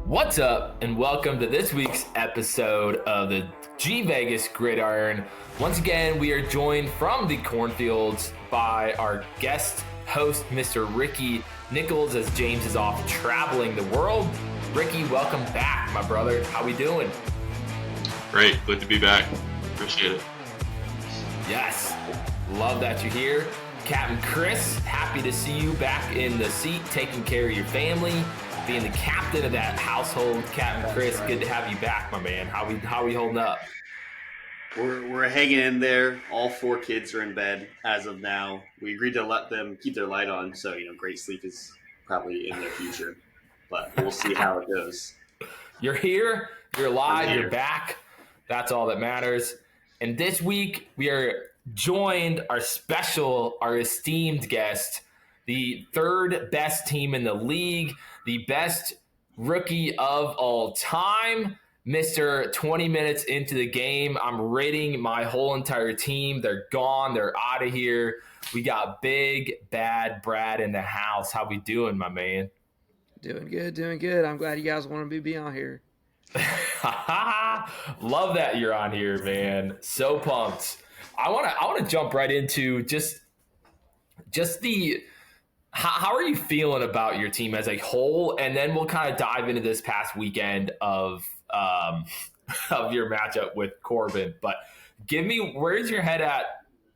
What's up, and welcome to this week's episode of the G Vegas Gridiron. Once again, we are joined from the cornfields by our guest host, Mr. Ricky Nichols, as James is off traveling the world. Ricky, welcome back, my brother. How we doing? Great. Good to be back. Appreciate it. Yes. Love that you're here. Captain Chris, happy to see you back in the seat, taking care of your family, being the captain of that household. Captain Chris, good to have you back, my man. How we holding up? We're hanging in there. All 4 kids are in bed as of now. We agreed to let them keep their light on, so great sleep is probably in their future. But we'll see how it goes. You're here. You're alive. You're back. That's all that matters. And this week we are joined our esteemed guest, the third best team in the league, the best rookie of all time, Mr. 20 minutes into the game. I'm rating my whole entire team. They're gone. They're out of here. We got Big Bad Brad in the house. How we doing, my man? Doing good. I'm glad you guys want to be on here. Love that you're on here, man. So pumped. I want to jump right into just the how are you feeling about your team as a whole, and then we'll kind of dive into this past weekend of your matchup with Corbin. But give me, where's your head at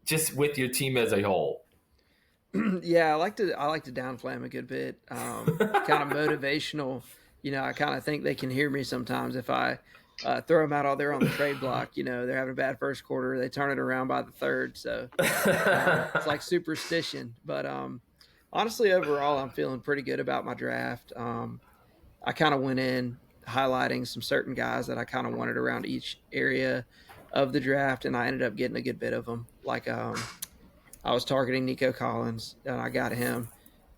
just with your team as a whole? Yeah, I like to downplay them a good bit. Kind of motivational. I kind of think they can hear me sometimes if I throw them out all there on the trade block. They're having a bad first quarter. They turn it around by the third. So it's like superstition. But honestly, overall, I'm feeling pretty good about my draft. I kind of went in highlighting some certain guys that I kind of wanted around each area of the draft, and I ended up getting a good bit of them. Like I was targeting Nico Collins, and I got him.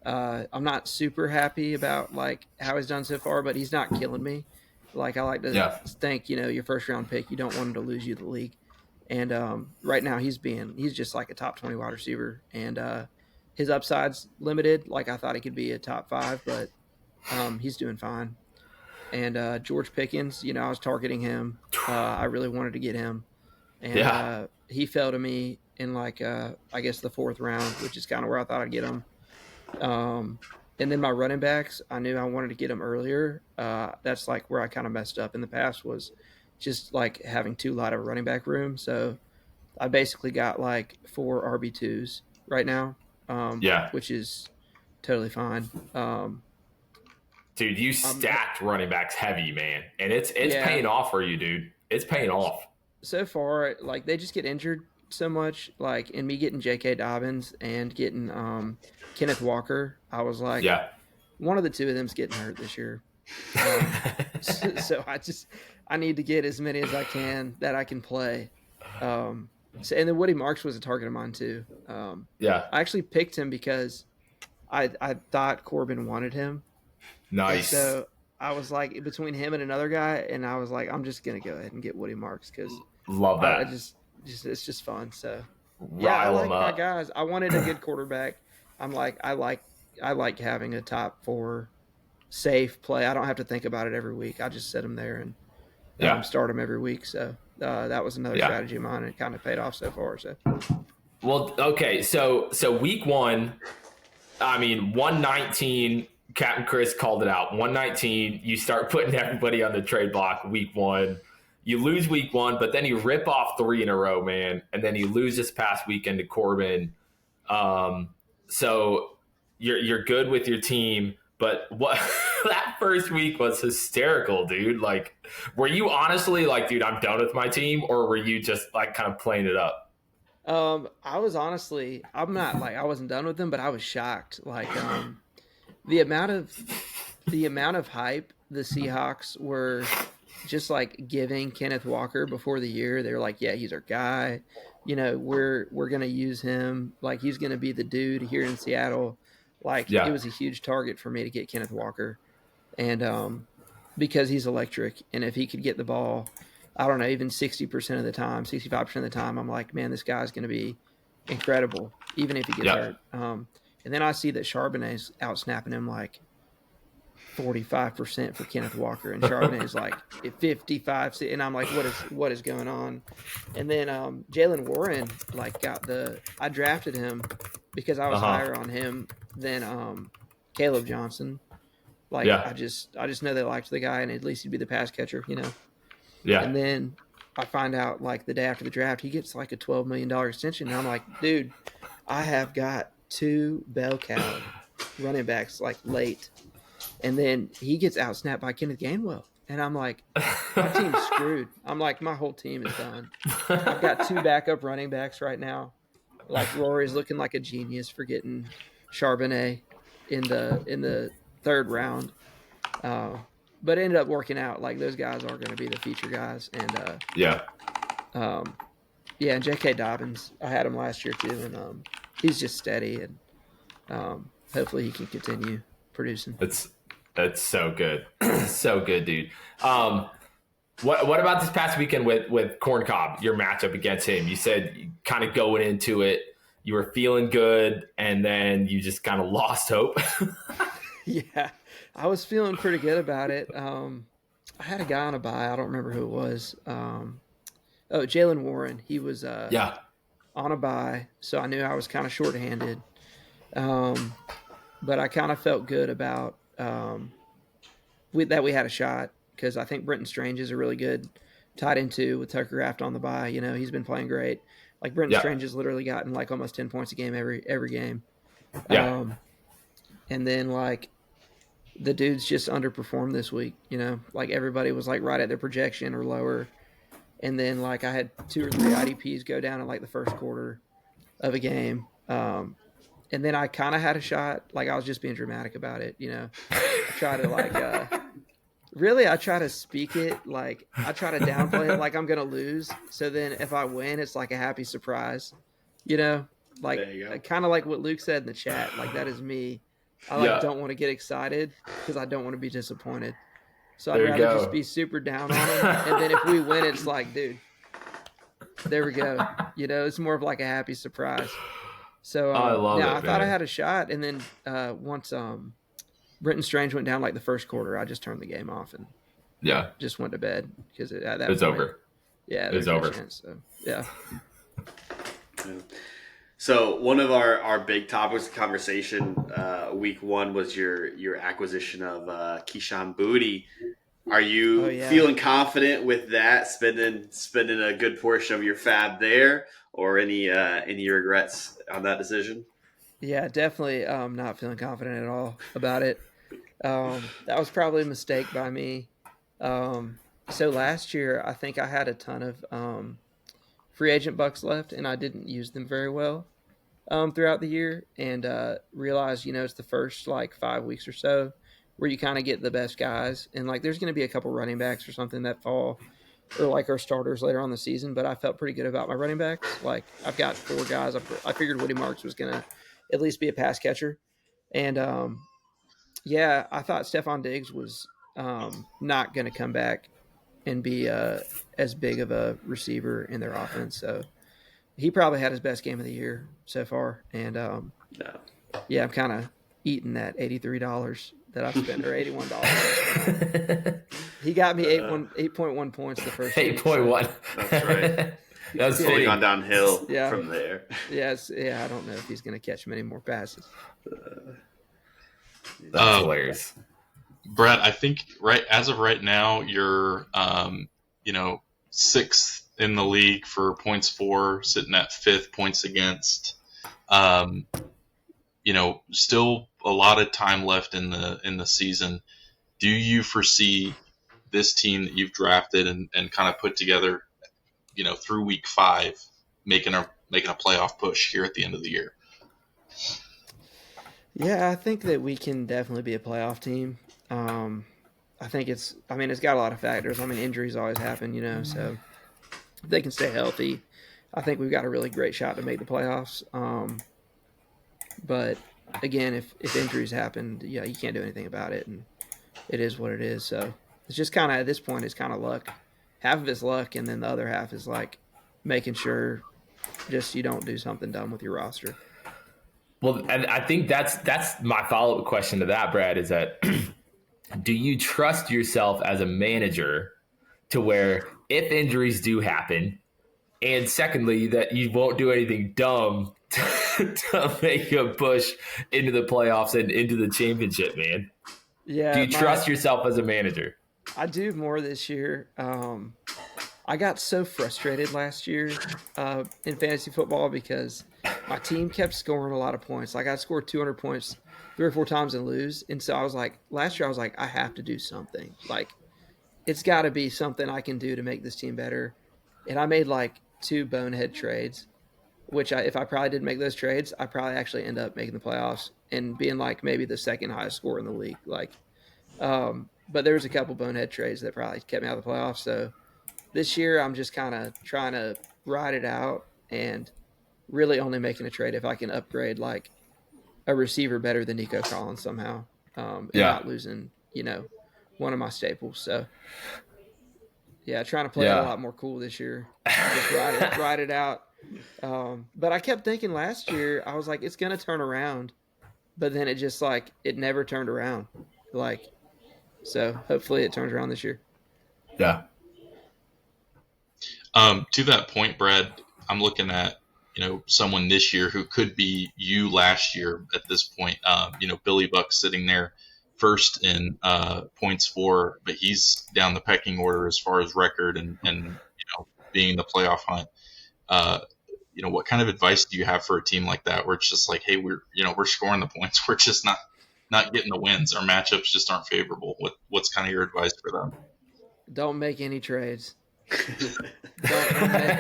I'm not super happy about how he's done so far, but he's not killing me. I like to think, your first round pick, you don't want him to lose you the league. And right now he's just like a top 20 wide receiver, and his upside's limited. I thought he could be a top 5, but he's doing fine. And George Pickens, I was targeting him. I really wanted to get him, and he fell to me in I guess the 4th round, which is kind of where I thought I'd get him. And then my running backs, I knew I wanted to get them earlier. That's where I kind of messed up in the past, was just having too light of a running back room. So I basically got 4 RB2s right now, which is totally fine. Dude, you stacked running backs heavy, man. And it's paying off for you, dude. It's paying off. So far, they just get injured so much, in me getting J.K. Dobbins and getting Kenneth Walker, I was one of the 2 of them's getting hurt this year. So I need to get as many as I can that I can play. And then Woody Marks was a target of mine too. I actually picked him because I thought Corbin wanted him. Nice. And so I was between him and another guy, and I was I'm just gonna go ahead and get Woody Marks because love that. It's just fun. So I like my guys. I wanted a good quarterback. I like having a top 4 safe play. I don't have to think about it every week. I just set them there and start them every week. So that was another strategy of mine, and it kind of paid off so far. So well, okay. So week 1, 119. Captain Chris called it out. 119. You start putting everybody on the trade block week 1. You lose week 1, but then you rip off 3 in a row, man. And then you lose this past weekend to Corbin. So you're good with your team, but what that first week was hysterical, dude. Were you honestly dude, I'm done with my team, or were you just kind of playing it up? I was honestly, I'm not I wasn't done with them, but I was shocked. The amount of hype the Seahawks were just giving Kenneth Walker before the year. They were yeah, he's our guy. We're going to use him. He's going to be the dude here in Seattle. It was a huge target for me to get Kenneth Walker. And because he's electric. And if he could get the ball, I don't know, even 60% of the time, 65% of the time, I'm man, this guy's going to be incredible, even if he gets hurt. And then I see that Charbonnet's out snapping him 45% for Kenneth Walker, and Charbonnet is like at 55, and I'm like, what is going on? And then Jalen Warren I drafted him because I was higher on him than Caleb Johnson. I just know they liked the guy, and at least he'd be the pass catcher, Yeah. And then I find out the day after the draft, he gets a $12 million extension, and I'm like, dude, I have got 2 bell cow running backs late. And then he gets outsnapped by Kenneth Gainwell. And I'm like, my team's screwed. I'm like, my whole team is done. I've got 2 backup running backs right now. Rory's looking like a genius for getting Charbonnet in the 3rd round. But it ended up working out. Those guys are going to be the feature guys. And and J.K. Dobbins, I had him last year too. And he's just steady. And hopefully he can continue producing. That's so good. So good, dude. What about this past weekend with Corn Cob, your matchup against him? You said kind of going into it, you were feeling good, and then you just kind of lost hope. Yeah, I was feeling pretty good about it. I had a guy on a bye. I don't remember who it was. Jalen Warren. He was on a bye, so I knew I was kind of shorthanded. But I kind of felt good about that we had a shot, because I think Brenton Strange is a really good tight end too with Tucker Kraft on the bye. He's been playing great. Brenton Strange has literally gotten almost 10 points a game every game. Yeah. And then the dudes just underperformed this week. Everybody was right at their projection or lower. And then I had 2 or 3 IDPs go down in the first quarter of a game. And then I kind of had a shot. I was just being dramatic about it, I try to really, I try to speak it. I try to downplay it I'm going to lose. So then if I win, it's a happy surprise, There you go. kind of like what Luke said in the chat. That is me. I don't want to get excited because I don't want to be disappointed. So I'd rather just be super down on them. And then if we win, it's dude, there we go. It's more of a happy surprise. So I love it, I thought I man. had a shot, and then once Brenton Strange went down the first quarter, I just turned the game off and just went to bed because at that it's point, over. Yeah, It's over. Chance, so yeah. So one of our big topics of conversation week 1 was your acquisition of Keyshawn Booty. Are you feeling confident with that, spending a good portion of your fab there, or any regrets on that decision? Yeah, definitely not feeling confident at all about it. That was probably a mistake by me. So last year, I think I had a ton of free agent bucks left, and I didn't use them very well throughout the year, and realized, it's the first 5 weeks or so where you kind of get the best guys, and there's going to be a couple running backs or something that fall, or our starters later on the season, but I felt pretty good about my running backs. I've got 4 guys. I figured Woody Marks was going to at least be a pass catcher, and I thought Stephon Diggs was not going to come back and be as big of a receiver in their offense, so he probably had his best game of the year so far, and I'm kind of eating that $83 that I spent, or $81. He got me 8.1 points the first 8.1. That's right. That's It's fitting. gone downhill Yeah. from there. Yes, I don't know if he's going to catch many more passes. That's hilarious. Brett, I think as of right now, you're 6th in the league for points for, sitting at 5th points against. Still a lot of time left in the season. Do you foresee this team that you've drafted and kind of put together, through week 5, making a playoff push here at the end of the year? Yeah, I think that we can definitely be a playoff team. I think it's got a lot of factors. Injuries always happen, so if they can stay healthy, I think we've got a really great shot to make the playoffs. But again, if injuries happen, you can't do anything about it, and it is what it is. So it's just kind of, at this point, it's kind of luck. Half of it's luck, and then the other half is making sure just you don't do something dumb with your roster. Well, and I think that's my follow-up question to that, Brad, is that do you trust yourself as a manager to where if injuries do happen, and secondly, that you won't do anything dumb to make a push into the playoffs and into the championship, man? Do Yeah, you trust yourself as a manager? I do more this year. I got so frustrated last year in fantasy football because my team kept scoring a lot of points. Like I scored 200 points 3 or 4 times and lose. And so I was like, last year I was like, I have to do something. Like it's got to be something I can do to make this team better. And I made like 2 bonehead trades, which if I probably didn't make those trades, I probably actually end up making the playoffs and being like maybe the second highest score in the league. But there was a couple bonehead trades that probably kept me out of the playoffs. So this year I'm just kind of trying to ride it out and really only making a trade if I can upgrade like a receiver better than Nico Collins somehow, and not losing, one of my staples. So yeah, trying to play it a lot more cool this year. Just ride it out. But I kept thinking last year, I was like, it's going to turn around. But then it just like, it never turned around. So hopefully it turns around this year. Yeah. To that point, Brad, I'm looking at, someone this year who could be you last year at this point. Billy Buck sitting there first in points for, but he's down the pecking order as far as record and being in the playoff hunt. What kind of advice do you have for a team like that where it's just like, hey, we're scoring the points, we're just not getting the wins, our matchups just aren't favorable? What's kind of your advice for them? Don't make any trades. Don't make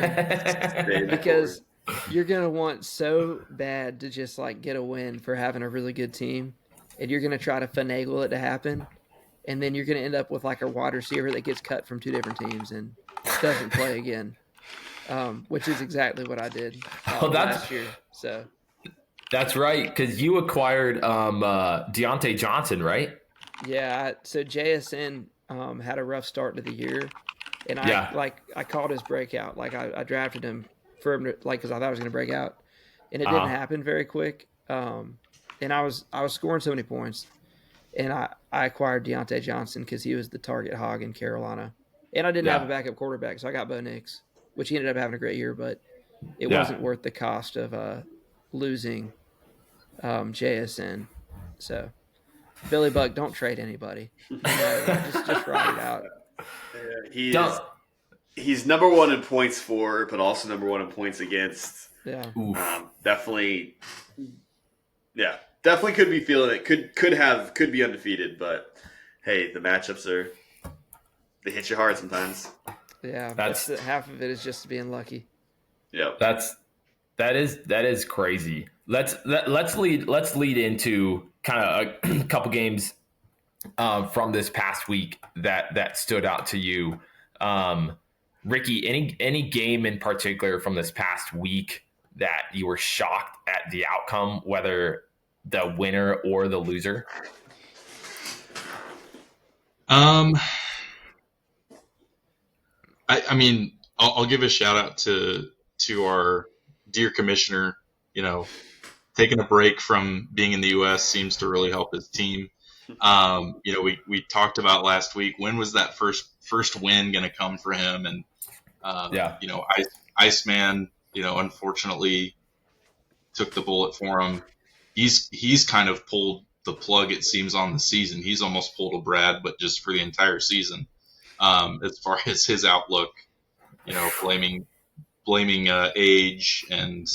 them. Because you're gonna want so bad to just like get a win for having a really good team, and you're gonna try to finagle it to happen, and then you're gonna end up with like a wide receiver that gets cut from 2 different teams and doesn't play again, which is exactly what I did last year. So that's right, because you acquired Deontay Johnson, right? Yeah. So JSN had a rough start to the year. And I called his breakout. Like I drafted him for him to, like, because I thought I was going to break out, and it didn't happen very quick. And I was scoring so many points, and I acquired Deontay Johnson because he was the target hog in Carolina, and I didn't have a backup quarterback, so I got Bo Nix, which he ended up having a great year, but it wasn't worth the cost of losing JSN. So Billy Buck, don't trade anybody. Just ride it out. He's number 1 in points for, but also number 1 in points against. Yeah. Definitely could be feeling it. Could be undefeated, but hey, the matchups they hit you hard sometimes. Yeah, that's half of it is just being lucky. Yeah, that is crazy. Let's lead into kind of a couple games from this past week that stood out to you. Ricky, any game in particular from this past week that you were shocked at the outcome, whether the winner or the loser? I mean, I'll give a shout out to our dear commissioner. Taking a break from being in the U.S. seems to really help his team. We talked about last week, when was that first win going to come for him? And Iceman, unfortunately took the bullet for him. He's kind of pulled the plug, it seems, on the season. He's almost pulled a Brad, but just for the entire season. As far as his outlook, blaming age and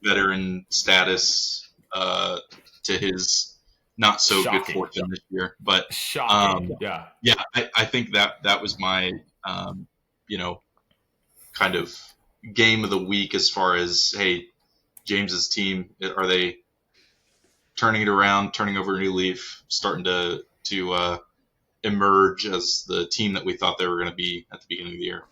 veteran status to his not so good fortune this year. But shocking. I think that was my kind of game of the week as far as, hey, James's team, are they turning it around, turning over a new leaf, starting to emerge as the team that we thought they were going to be at the beginning of the year?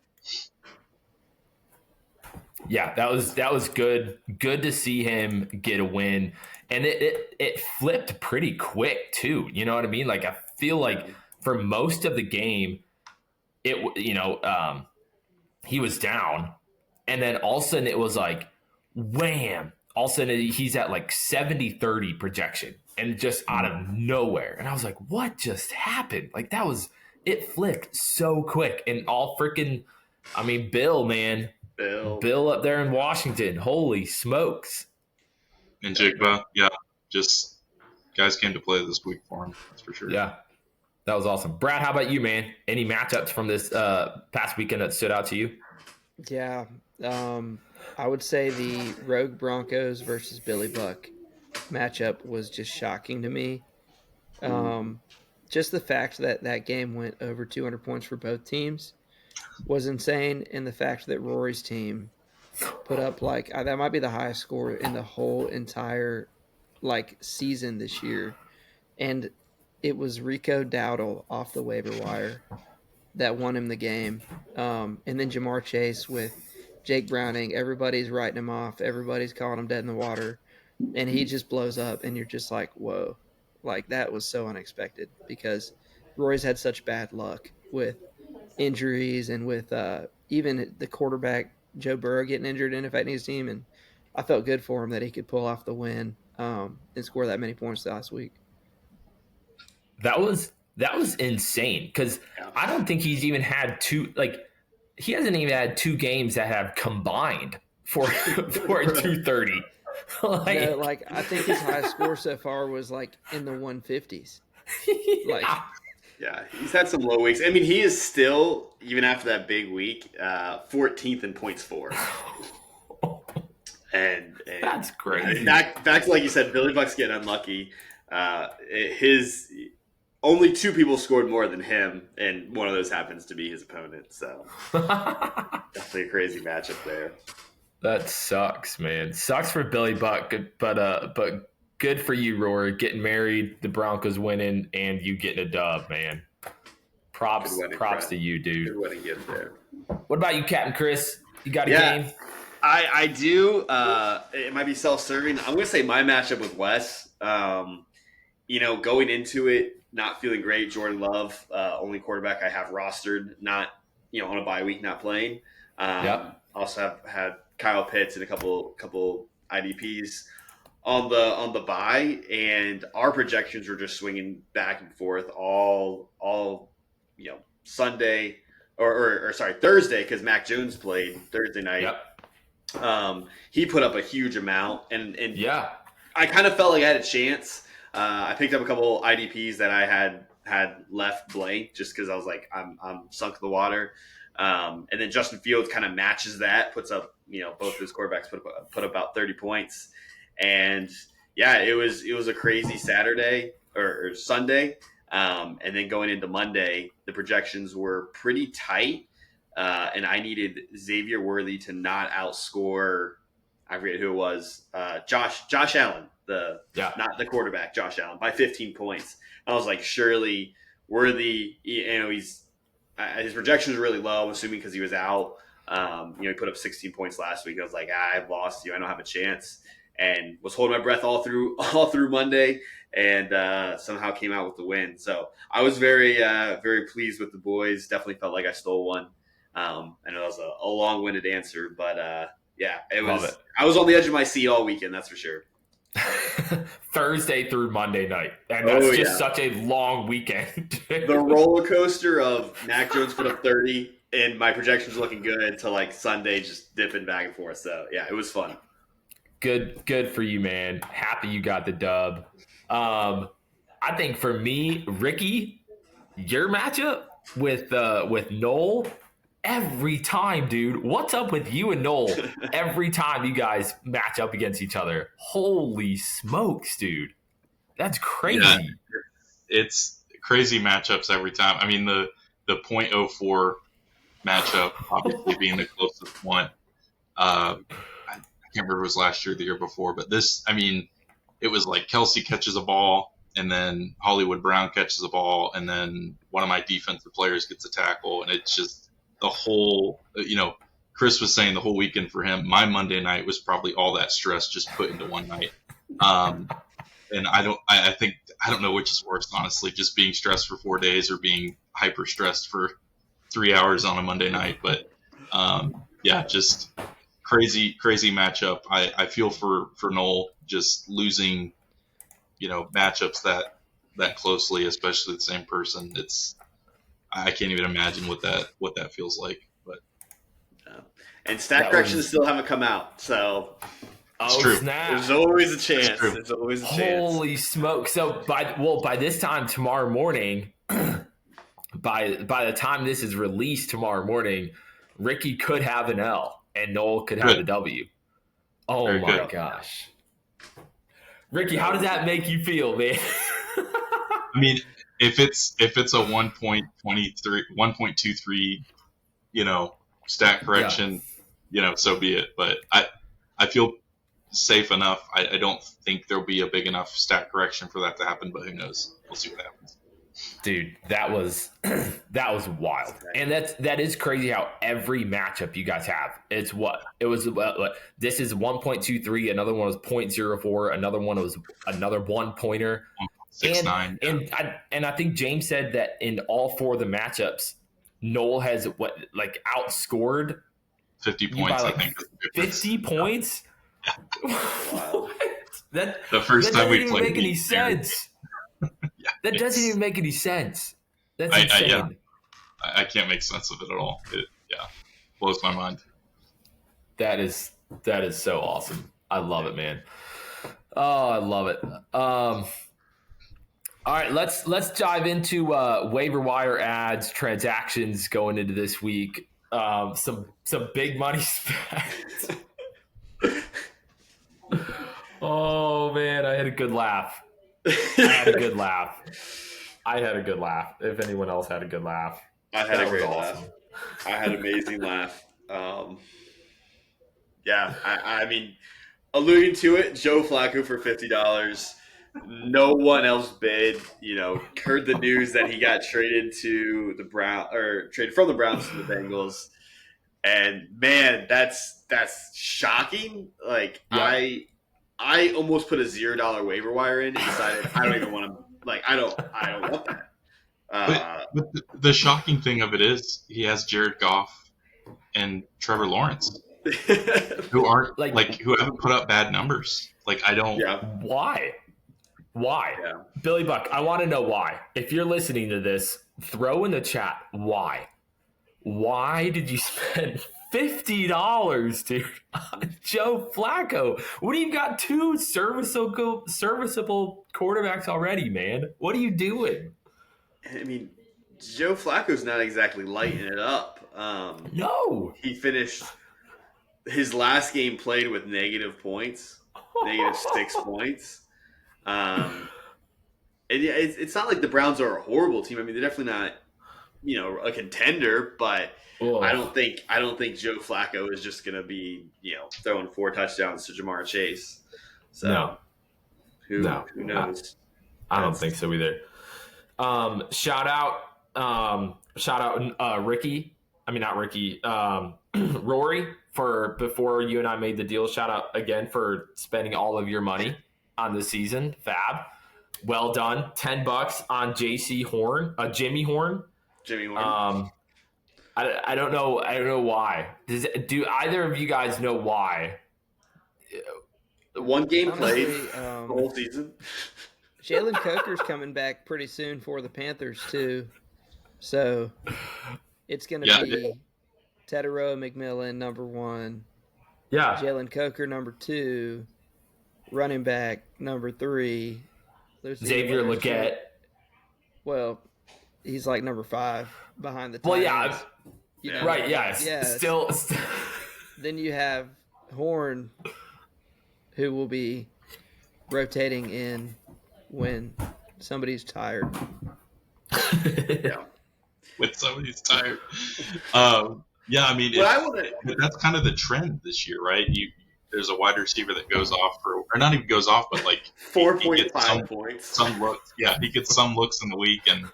Yeah, that was good. Good to see him get a win, and it flipped pretty quick too. You know what I mean? Like, I feel like for most of the game, he was down, and then all of a sudden it was like, wham! all of a sudden he's at like 70-30 projection and just out of nowhere. And I was like, what just happened? Like it flipped so quick and all freaking, Bill, man. Bill up there in Washington. Holy smokes. And Jigba, yeah, just guys came to play this week for him. That's for sure. Yeah, that was awesome. Brad, how about you, man? Any matchups from this past weekend that stood out to you? Yeah, I would say the Rogue Broncos versus Billy Buck matchup was just shocking to me. Just the fact that game went over 200 points for both teams was insane, and the fact that Rory's team put up that might be the highest score in the whole entire season this year, and it was Rico Dowdle off the waiver wire that won him the game, and then Jamar Chase with Jake Browning. Everybody's writing him off, everybody's calling him dead in the water, and he just blows up, and you're just like, whoa, that was so unexpected because Roy's had such bad luck with injuries and with even the quarterback Joe Burrow getting injured and affecting his team, and I felt good for him that he could pull off the win and score that many points last week. That was insane because I don't think he's even had he hasn't even had two games that have combined for 230. I think his highest score so far was in the 150s. Yeah, he's had some low weeks. He is still, even after that big week, 14th in points for. And that's crazy. Back to like you said, Billy Buck's getting unlucky. His only two people scored more than him, and one of those happens to be his opponent. So definitely a crazy matchup there. That sucks, man. Sucks for Billy Buck, but good for you, Rory, getting married, the Broncos winning, and you getting a dub, man. Props to you, dude. Good winning gift there. What about you, Captain Chris? You got a game? I do. It might be self-serving. I'm going to say my matchup with Wes. Going into it, not feeling great. Jordan Love, only quarterback I have rostered, not on a bye week, not playing. Also have had Kyle Pitts and a couple IDPs on the bye, and our projections were just swinging back and forth all Sunday or Thursday, because Mac Jones played Thursday night. Yep. He put up a huge amount, and yeah, I kind of felt like I had a chance. I picked up a couple IDPs that I had left blank just because I was like, I'm sunk in the water. And then Justin Fields kind of matches that, puts up, both those quarterbacks put up about 30 points. And yeah, it was a crazy Saturday or Sunday. And then going into Monday, the projections were pretty tight. And I needed Xavier Worthy to not outscore, I forget who it was, Josh Allen, not the quarterback, Josh Allen, by 15 points. I was like, surely Worthy, his projections were really low, I'm assuming because he was out. He put up 16 points last week. I was like, I've lost you. I don't have a chance. And was holding my breath all through Monday, and somehow came out with the win. So I was very, very pleased with the boys. Definitely felt like I stole one. I know that was a long-winded answer, but it was. I was on the edge of my seat all weekend. That's for sure. Thursday through Monday night, and that's just such a long weekend. The roller coaster of Mac Jones put up 30, and my projections looking good to Sunday, just dipping back and forth. So yeah, it was fun. Good for you, man. Happy you got the dub. I think for me, Ricky, your matchup with Noel. Every time, dude. What's up with you and Noel? Every time you guys match up against each other. Holy smokes, dude. That's crazy. Yeah, it's crazy matchups every time. The .04 matchup, obviously being the closest one. I can't remember if it was last year or the year before, but this, it was like Kelsey catches a ball, and then Hollywood Brown catches a ball, and then one of my defensive players gets a tackle, and it's just the whole, Chris was saying the whole weekend for him, my Monday night was probably all that stress just put into one night. And I don't know which is worse, honestly, just being stressed for 4 days or being hyper stressed for 3 hours on a Monday night. But just crazy matchup. I feel for Noel just losing, matchups that closely, especially the same person. I can't even imagine what that feels like. But and stack corrections still haven't come out, so it's true. Snap! There's always a chance. There's always a chance. Holy smoke! So by this time tomorrow morning, by the time this is released tomorrow morning, Ricky could have an L and Noel could have a W. Oh Very my good. gosh. Ricky, how does that make you feel, man? I mean, if it's a 1.23, stack correction, so be it. But I feel safe enough. I don't think there'll be a big enough stack correction for that to happen, but who knows? We'll see what happens. Dude, that was wild. And that is crazy how every matchup you guys have. It's this is 1.23, another one was 0.04, another one was another 1 pointer. 6-9. And I think James said that in all 4 of the matchups, Noel has outscored 50 points, I think. 50 points? Wow. The first time we played. That doesn't even make any sense. That doesn't even make any sense. That's insane. I can't make sense of it at all. It blows my mind. That is so awesome. I love it, man. Oh, I love it. All right, let's dive into waiver wire ads, transactions going into this week. Some big money spent. Oh man, I had a good laugh. I had a good laugh. If anyone else had a good laugh, I had a great laugh. I had an amazing laugh. I mean, alluding to it, Joe Flacco for $50. No one else bid. Heard the news that he got traded to the traded from the Browns to the Bengals, and man, that's shocking. Like I almost put a $0 waiver wire in and decided I don't even want to. Like I don't want that. But the shocking thing of it is he has Jared Goff and Trevor Lawrence, who aren't who haven't put up bad numbers. Like I don't. Yeah. Why? Yeah. Billy Buck, I want to know why. If you're listening to this, throw in the chat why. Why did you spend $50, dude, on Joe Flacco? What do you got 2 serviceable quarterbacks already, man? What are you doing? I mean, Joe Flacco's not exactly lighting it up. No. He finished his last game played with negative points, negative 6 points. It's not like the Browns are a horrible team. I mean, they're definitely not, a contender, but I don't think Joe Flacco is just going to be, throwing 4 touchdowns to Jamar Chase. So who knows? I don't think so either. Shout out Ricky. I mean, not Ricky. Rory, for before you and I made the deal. Shout out again for spending all of your money on the season. Fab. Well done. $10 on Jimmy Horn. Jimmy Horn. I don't know. I don't know why. Do either of you guys know why? One game played the whole season. Jalen Coker's coming back pretty soon for the Panthers too, so it's going to be Tedero McMillan number 1. Yeah. Jalen Coker number 2. Running back number 3. Xavier Legette. Well, he's like number 5 behind the Well, Titans. Right, yeah. Still. Then you have Horn, who will be rotating in when somebody's tired. When somebody's tired. I mean, that's kind of the trend this year, right? There's a wide receiver that goes off or not even goes off, but like 4.5 points. Some looks, he gets some looks in the week, and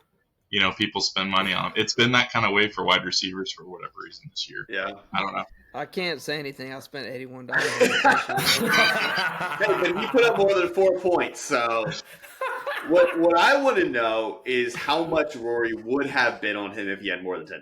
people spend money on him. It's been that kind of way for wide receivers for whatever reason this year. Yeah, I don't know. I can't say anything. I spent $81. But he put up more than 4 points. So what I want to know is how much Rory would have bid on him if he had more than $10.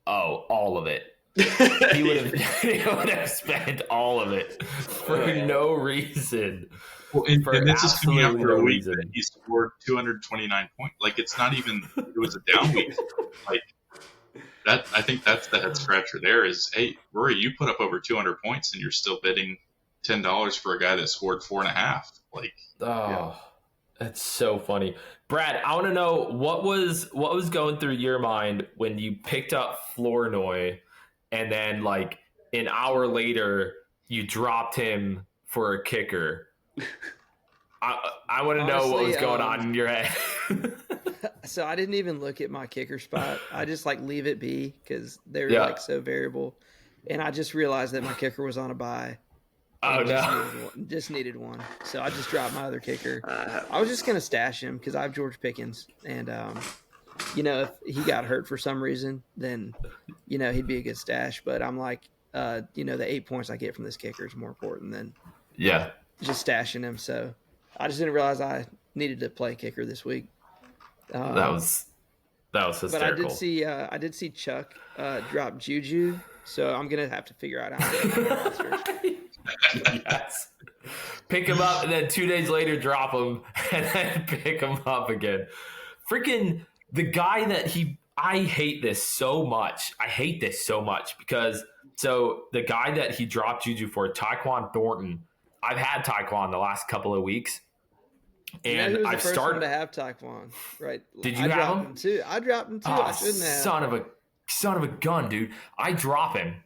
Oh, all of it. he would have spent all of it for no reason. Well, and this is coming absolutely after no a week reason. that he scored 229 points. Like, it's not even, it was a down week. Like, that, I think that's the head scratcher there is, hey, Rory, you put up over 200 points and you're still bidding $10 for a guy that scored 4.5. Like, That's so funny. Brad, I want to know what was going through your mind when you picked up Flournoy and then like an hour later you dropped him for a kicker. I want to know what was going on in your head. So I didn't even look at my kicker spot. I just like leave it be because they're like so variable. And I just realized that my kicker was on a bye. Oh no! Just needed one, so I just dropped my other kicker. I was just gonna stash him because I have George Pickens, and if he got hurt for some reason, then he'd be a good stash. But I'm like, the 8 points I get from this kicker is more important than just stashing him. So I just didn't realize I needed to play kicker this week. That was hysterical. But I did see Chuck drop Juju, so I'm gonna have to figure out how to get roster. Yes. Pick him up and then 2 days later drop him and then pick him up again. Freaking the guy that I hate this so much. I hate this so much because the guy that he dropped Juju for, Tyquan Thornton, I've had Tyquan the last couple of weeks. And I've started to have Tyquan, right? Did you have him too? I dropped him too. I shouldn't have. Son of a gun, dude. I drop him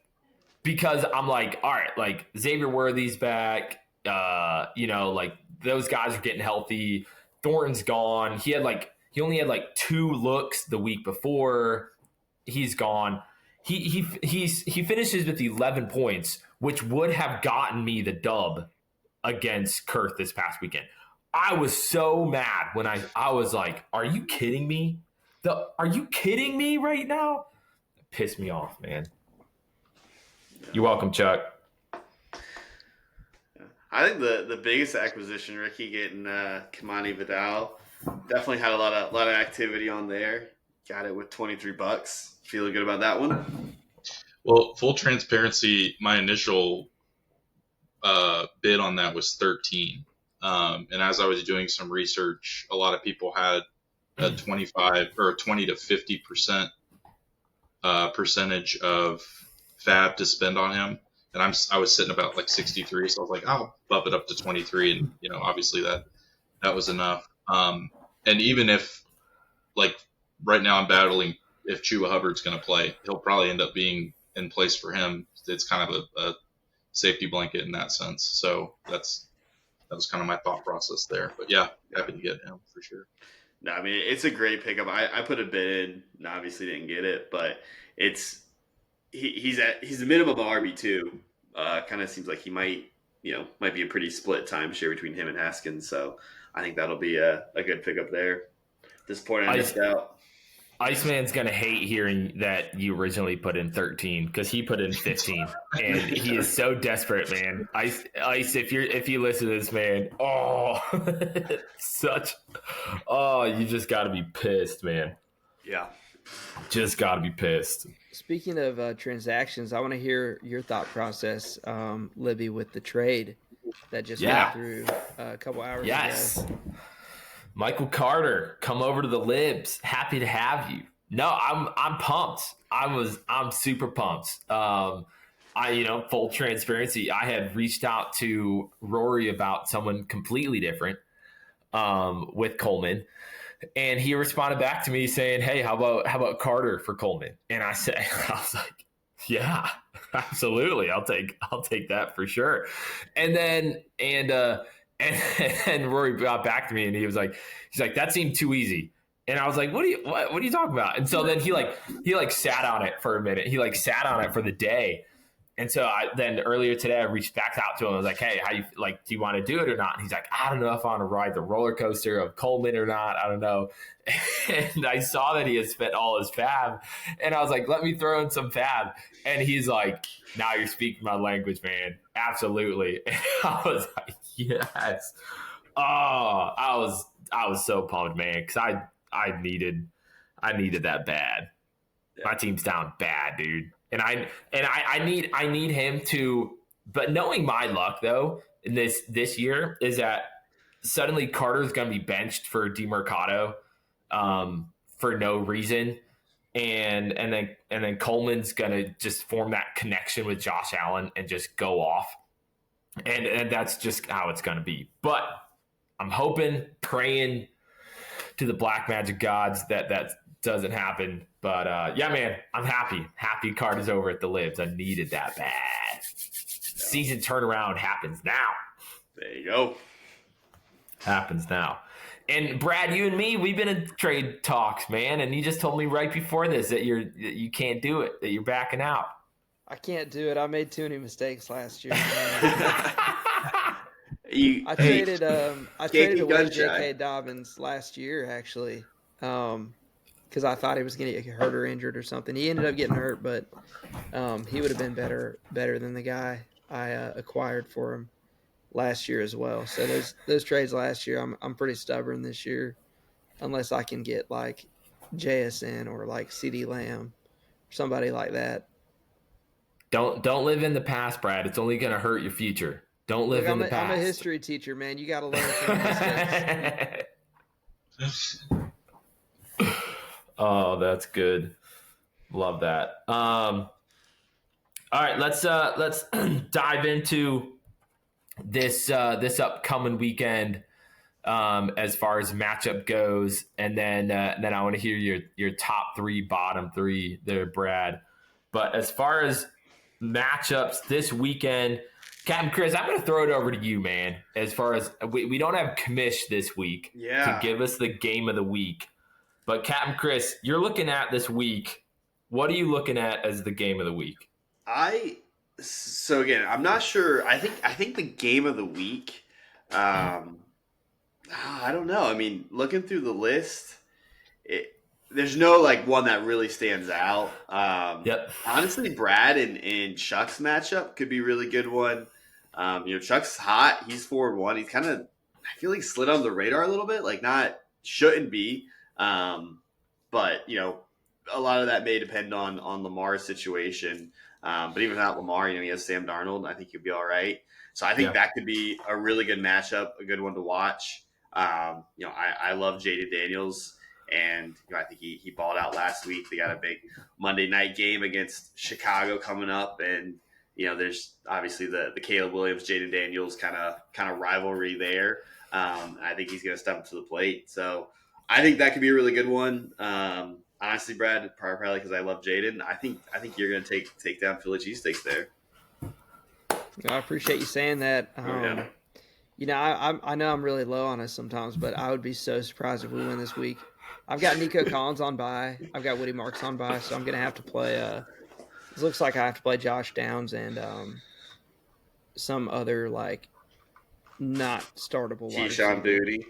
because I'm like, all right, like Xavier Worthy's back. Like those guys are getting healthy. Thornton's gone. He only had like 2 looks the week before. He's gone. He finishes with 11 points, which would have gotten me the dub against Kurth this past weekend. I was so mad when I was like, are you kidding me? Are you kidding me right now? It pissed me off, man. You're welcome, Chuck. I think the biggest acquisition, Ricky, getting Kamani Vidal, definitely had a lot of activity on there. Got it with $23. Feeling good about that one. Well, full transparency, my initial bid on that was 13. And as I was doing some research, a lot of people had a 25 or 20 to 50% percentage of fab to spend on him. And I was sitting about like 63. So I was like, I'll bump it up to 23. And, obviously that was enough. And even if like right now I'm battling if Chuba Hubbard's going to play, he'll probably end up being in place for him. It's kind of a safety blanket in that sense. So that was kind of my thought process there. But yeah, happy to get him for sure. No, I mean, it's a great pickup. I put a bid in, and obviously didn't get it, but he's the minimum of RB2. Kind of seems like he might be a pretty split timeshare between him and Haskins. So I think that'll be a good pickup there. At this point, I missed out. Iceman's gonna hate hearing that you originally put in 13 because he put in 15, and he is so desperate, man. Ice, if you listen to this, man, you just got to be pissed, man. Yeah, just got to be pissed. Speaking of transactions, I want to hear your thought process, Libby, with the trade that just went through a couple hours ago. Michael Carter, come over to the Libs. Happy to have you. No, I'm pumped. I'm super pumped. Full transparency, I had reached out to Rory about someone completely different with Coleman, and he responded back to me saying, "Hey, how about Carter for Coleman?" And I was like, "Yeah, absolutely. I'll take that for sure." And Rory got back to me and he's like, that seemed too easy. And I was like, what are you talking about? And so then he sat on it for a minute. He sat on it for the day. And so then earlier today, I reached back out to him. I was like, hey, how you do you want to do it or not? And he's like, I don't know if I want to ride the roller coaster of Coleman or not. I don't know. And I saw that he had spent all his fab. And I was like, let me throw in some fab. And he's like, now you're speaking my language, man. Absolutely. And I was like, yes. Oh, I was so pumped, man, because I needed that bad. My team's down bad, dude. And I need him to. But knowing my luck though in this year is that suddenly Carter's going to be benched for DeMercado for no reason, and then Coleman's going to just form that connection with Josh Allen and just go off, and that's just how it's going to be. But I'm hoping, praying to the black magic gods that doesn't happen. But yeah, man, I'm happy. Happy Carter's over at the Libs. I needed that bad. Season turnaround happens now. There you go. Happens now. And Brad, you and me, we've been in trade talks, man. And you just told me right before this that you can't do it, that you're backing out. I can't do it. I made too many mistakes last year. I traded away J.K. Dobbins last year, actually, because I thought he was going to get hurt or injured or something. He ended up getting hurt, but he would have been better than the guy I acquired for him last year as well. So those trades last year, I'm pretty stubborn this year, unless I can get like JSN or like CD Lamb or somebody like that. Don't live in the past, Brad. It's only going to hurt your future. Don't live in the past. I'm a history teacher, man. You got to learn from mistakes. Oh, that's good. Love that. All right, let's dive into this upcoming weekend as far as matchup goes, and then I want to hear your top three, bottom three there, Brad. But as far as matchups this weekend, Captain Chris, I'm going to throw it over to you, man. As far as we don't have Commish this week to give us the game of the week, but Captain Chris, you're looking at this week. What are you looking at as the game of the week? So again, I'm not sure. I think the game of the week. I don't know. I mean, looking through the list, there's no like one that really stands out. Yep. Honestly, Brad and Chuck's matchup could be a really good one. Chuck's hot. He's 4-1. He's kind of, I feel like slid on the radar a little bit. Like shouldn't be. But a lot of that may depend on Lamar's situation. But even without Lamar, he has Sam Darnold. I think he'll be all right. So I think that could be a really good matchup, a good one to watch. I love Jaden Daniels, and I think he balled out last week. They got a big Monday night game against Chicago coming up, and there's obviously the Caleb Williams, Jaden Daniels kind of rivalry there. I think he's going to step up to the plate. So I think that could be a really good one. Honestly, Brad, probably because I love Jaden, I think you're going to take down Philly cheesesteaks there. I appreciate you saying that. I know I'm really low on us sometimes, but I would be so surprised if we win this week. I've got Nico Collins on bye. I've got Woody Marks on bye, so I'm going to have to play. It looks like I have to play Josh Downs and some other like not startable. Keyshawn Booty.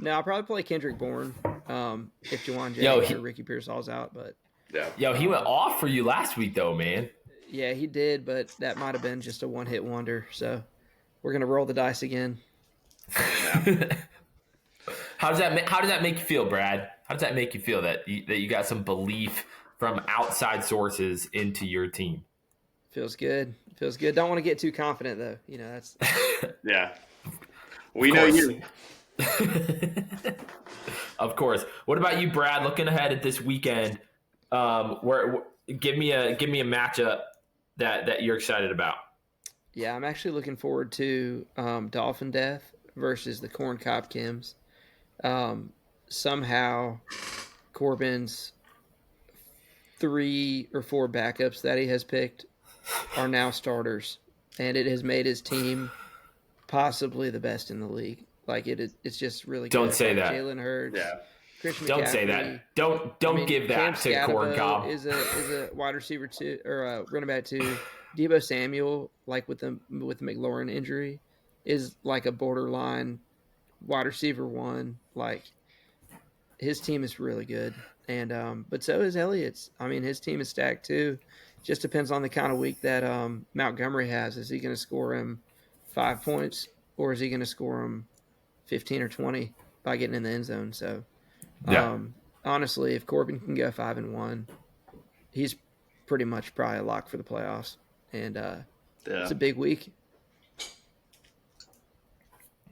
No, I'll probably play Kendrick Bourne if Juwan Jennings or Ricky Pearsall's out. But he went off for you last week though, man. Yeah, he did, but that might have been just a one-hit wonder. So we're gonna roll the dice again. How does that make you feel, Brad? How does that make you feel that you got some belief from outside sources into your team? Feels good. Don't want to get too confident though. That's yeah. We know you. Of course. What about you, Brad? Looking ahead at this weekend, give me a matchup that you're excited about. Yeah, I'm actually looking forward to Dolphin Death versus the Corn Cob Kims. Somehow, Corbin's 3 or 4 backups that he has picked are now starters, and it has made his team possibly the best in the league. Like it's just really good. Don't say that. Jalen Hurts. Yeah. Christian Don't McCaffrey. say that. Don't give that to Corn Cob. Is a wide receiver 2 or a running back 2. Deebo Samuel, like with the McLaurin injury, is like a borderline wide receiver 1. Like his team is really good, and but so is Elliott's. I mean, his team is stacked too. Just depends on the kind of week that Montgomery has. Is he going to score him 5 points, or is he going to score him 15 or 20 by getting in the end zone? So, honestly, if Corbin can go 5-1, he's pretty much probably a lock for the playoffs. And it's a big week.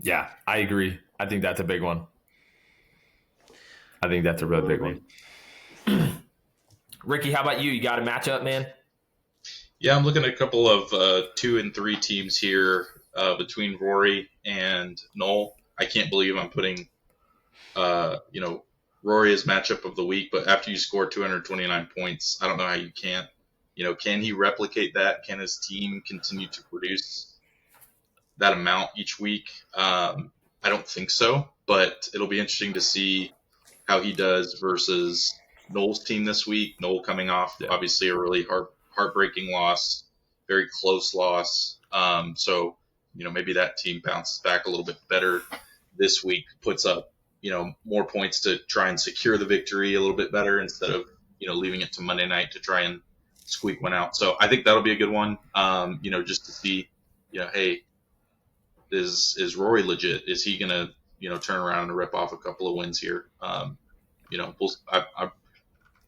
Yeah, I agree. I think that's a big one. I think that's a really big one. Ricky, how about you? You got a matchup, man? Yeah, I'm looking at a couple of 2 and 3 teams here between Rory and Noel. I can't believe I'm putting, Rory as matchup of the week, but after you score 229 points, I don't know how you can't. Can he replicate that? Can his team continue to produce that amount each week? I don't think so, but it'll be interesting to see how he does versus Noel's team this week. Noel coming off obviously a really heartbreaking loss, very close loss. So maybe that team bounces back a little bit better this week, puts up more points to try and secure the victory a little bit better instead of leaving it to Monday night to try and squeak one out. So I think that'll be a good one. Just to see, hey, is Rory legit? Is he gonna turn around and rip off a couple of wins here? I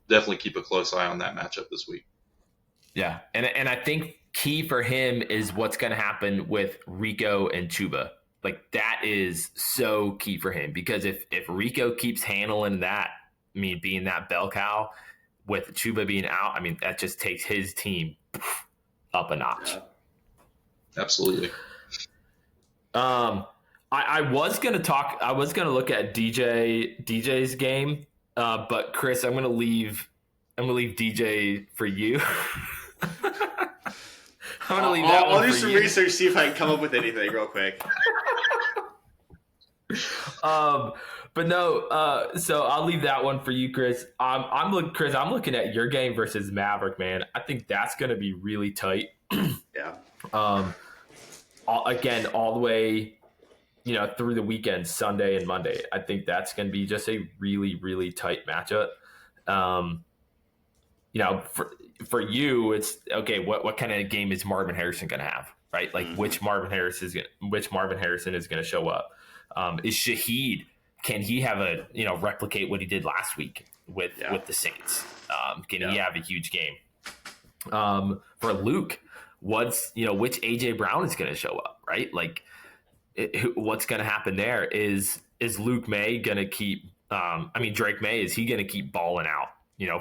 definitely keep a close eye on that matchup this week. Yeah, and I think key for him is what's going to happen with Rico and Chuba. Like, that is so key for him, because if Rico keeps handling that, being that bell cow with Chuba being out, that just takes his team up a notch. Yeah. Absolutely. I was going to look at DJ's game, but Chris, I'm going to leave DJ for you. I'm gonna leave that one. I'll do some research, see if I can come up with anything real quick. But no. So I'll leave that one for you, Chris. I'm looking at your game versus Maverick, man. I think that's gonna be really tight. Yeah. Again, all the way, through the weekend, Sunday and Monday. I think that's gonna be just a really, really tight matchup. For you, it's okay. What kind of game is Marvin Harrison going to have, right? Like, which Marvin Harrison is going to show up? Is Shaheed? Can he have replicate what he did last week with the Saints? Can he have a huge game? For Luke, which AJ Brown is going to show up, right? Like, what's going to happen there? Is Luke May going to keep? Drake May, is he going to keep balling out?